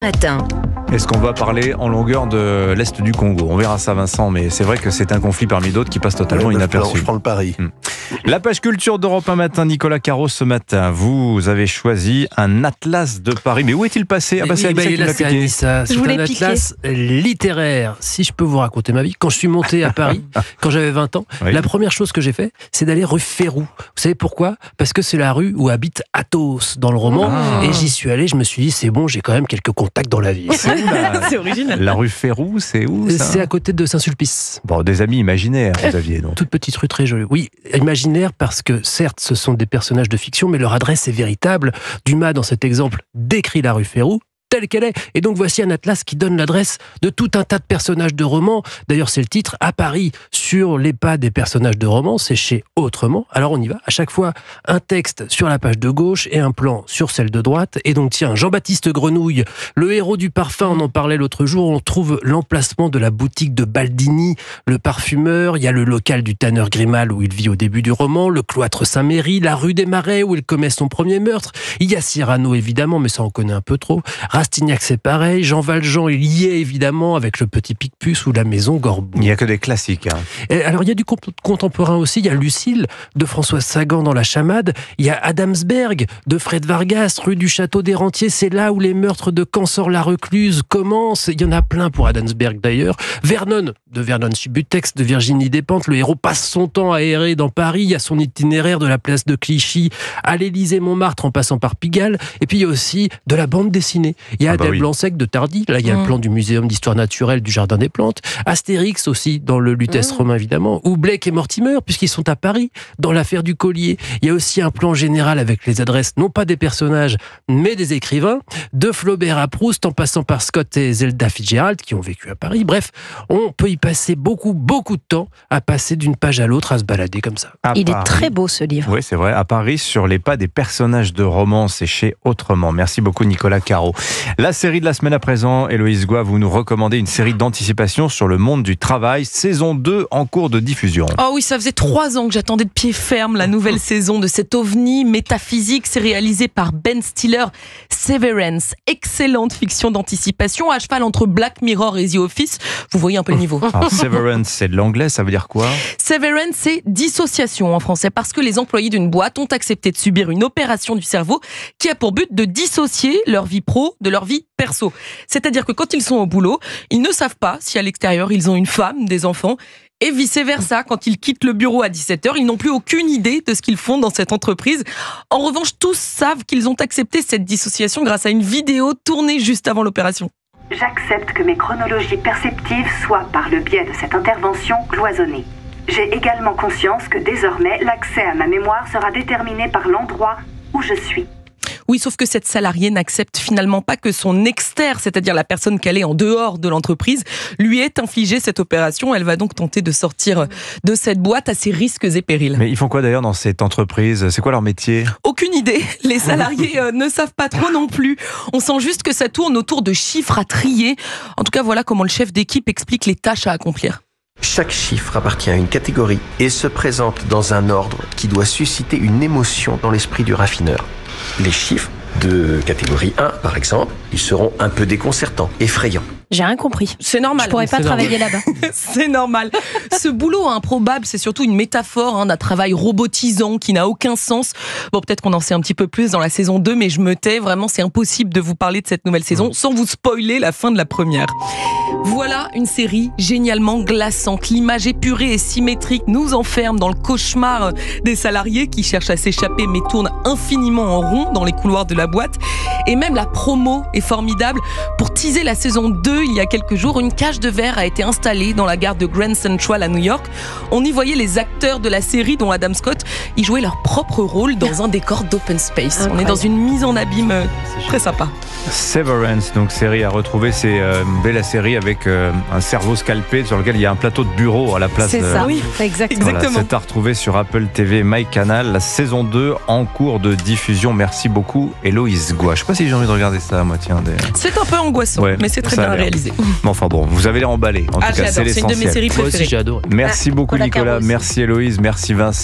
Matin. Est-ce qu'on va parler en longueur de l'Est du Congo? On verra ça, Vincent, mais c'est vrai que c'est un conflit parmi d'autres qui passe totalement inaperçu. Je prends le pari. La page culture d'Europe 1 matin, Nicolas Caro, ce matin, vous avez choisi un atlas de Paris. Mais où est-il passé? C'est un atlas littéraire. Si je peux vous raconter ma vie, quand je suis monté à Paris, quand j'avais 20 ans, la première chose que j'ai fait, c'est d'aller rue Férou. Vous savez pourquoi? Parce que c'est la rue où habite Athos dans le roman. Et j'y suis allé, je me suis dit, c'est bon, j'ai quand même quelques contacts dans la vie. C'est original. La rue Férou, c'est où ça? C'est à côté de Saint-Sulpice. Bon, des amis imaginaires, vous aviez donc. Toute petite rue très jolie. Oui, imaginaire parce que certes, ce sont des personnages de fiction, mais leur adresse est véritable. Dumas, dans cet exemple, décrit la rue Férou telle qu'elle est. Et donc voici un atlas qui donne l'adresse de tout un tas de personnages de romans. D'ailleurs, c'est le titre, à Paris, sur les pas des personnages de romans, c'est chez Autrement. Alors on y va, à chaque fois, un texte sur la page de gauche et un plan sur celle de droite. Et donc tiens, Jean-Baptiste Grenouille, le héros du parfum, on en parlait l'autre jour, on trouve l'emplacement de la boutique de Baldini, le parfumeur, il y a le local du tanneur Grimal où il vit au début du roman, le cloître Saint-Méry, la rue des Marais où il commet son premier meurtre. Il y a Cyrano évidemment, mais ça on connaît un peu trop. Rastignac, c'est pareil. Jean Valjean, il y est évidemment avec le petit Picpus ou la maison Gorbeau. Il n'y a que des classiques. Et alors, il y a du contemporain aussi. Il y a Lucile de Françoise Sagan dans La Chamade. Il y a Adamsberg de Fred Vargas, rue du Château des Rentiers. C'est là où les meurtres de Cansor-la-Recluse commencent. Il y en a plein pour Adamsberg d'ailleurs. Vernon de Vernon Subutex, de Virginie Despentes. Le héros passe son temps à errer dans Paris. Il y a son itinéraire de la place de Clichy à l'Élysée-Montmartre en passant par Pigalle. Et puis, il y a aussi de la bande dessinée. Il y a Adèle Blanc-Sec de Tardy, là il y a le plan du Muséum d'Histoire Naturelle du Jardin des Plantes, Astérix aussi dans le Lutèce romain évidemment, ou Blake et Mortimer puisqu'ils sont à Paris dans l'affaire du collier. Il y a aussi un plan général avec les adresses non pas des personnages mais des écrivains, de Flaubert à Proust en passant par Scott et Zelda Fitzgerald qui ont vécu à Paris. Bref, on peut y passer beaucoup de temps à passer d'une page à l'autre à se balader comme ça. Il est très beau ce livre. Oui, c'est vrai, à Paris sur les pas des personnages de romans, c'est chez Autrement. Merci beaucoup Nicolas Caro. La série de la semaine à présent, Héloïse Goua, vous nous recommandez une série d'anticipation sur le monde du travail, saison 2 en cours de diffusion. Oh oui, ça faisait 3 ans que j'attendais de pied ferme la nouvelle saison de cet ovni métaphysique. C'est réalisé par Ben Stiller. Severance, excellente fiction d'anticipation à cheval entre Black Mirror et The Office. Vous voyez un peu le niveau. Alors, Severance, c'est de l'anglais, ça veut dire quoi? Severance, c'est dissociation en français parce que les employés d'une boîte ont accepté de subir une opération du cerveau qui a pour but de dissocier leur vie pro de leur vie perso. C'est-à-dire que quand ils sont au boulot, ils ne savent pas si à l'extérieur ils ont une femme, des enfants, et vice-versa. Quand ils quittent le bureau à 17h, ils n'ont plus aucune idée de ce qu'ils font dans cette entreprise. En revanche, tous savent qu'ils ont accepté cette dissociation grâce à une vidéo tournée juste avant l'opération. J'accepte que mes chronologies perceptives soient, par le biais de cette intervention, cloisonnées. J'ai également conscience que désormais, l'accès à ma mémoire sera déterminé par l'endroit où je suis. Oui, sauf que cette salariée n'accepte finalement pas que son externe, c'est-à-dire la personne qu'elle est en dehors de l'entreprise, lui ait infligé cette opération. Elle va donc tenter de sortir de cette boîte à ses risques et périls. Mais ils font quoi d'ailleurs dans cette entreprise? C'est quoi leur métier? Aucune idée. Les salariés ne savent pas trop non plus. On sent juste que ça tourne autour de chiffres à trier. En tout cas, voilà comment le chef d'équipe explique les tâches à accomplir. Chaque chiffre appartient à une catégorie et se présente dans un ordre qui doit susciter une émotion dans l'esprit du raffineur. Les chiffres de catégorie 1, par exemple, ils seront un peu déconcertants, effrayants. J'ai rien compris. C'est normal. Je pourrais pas travailler là-bas. C'est normal. Ce boulot improbable, c'est surtout une métaphore d'un travail robotisant qui n'a aucun sens. Bon, peut-être qu'on en sait un petit peu plus dans la saison 2, mais je me tais. Vraiment, c'est impossible de vous parler de cette nouvelle saison sans vous spoiler la fin de la première. Voilà une série génialement glaçante. L'image épurée et symétrique nous enferme dans le cauchemar des salariés qui cherchent à s'échapper mais tournent infiniment en rond dans les couloirs de la boîte. Et même la promo est formidable. Pour teaser la saison 2, il y a quelques jours, une cage de verre a été installée dans la gare de Grand Central à New York. On y voyait les acteurs de la série, dont Adam Scott, y jouer leur propre rôle dans un décor d'open space. On est dans une mise en abîme très sympa. Severance, donc série à retrouver, c'est la série avec un cerveau scalpé sur lequel il y a un plateau de bureau à la place. C'est ça, oui, exactement. Voilà, c'est à retrouver sur Apple TV, MyCanal, la saison 2 en cours de diffusion. Merci beaucoup Héloïse Goua. Je sais pas si j'ai envie de regarder ça, moi, tiens. C'est un peu angoissant, mais c'est très bien réalisé. Mais enfin bon, vous avez l'air emballé. En tout cas, c'est l'essentiel. C'est une de mes séries préférées. Moi aussi, j'ai adoré. Merci beaucoup Nicolas, merci Héloïse, merci Vincent.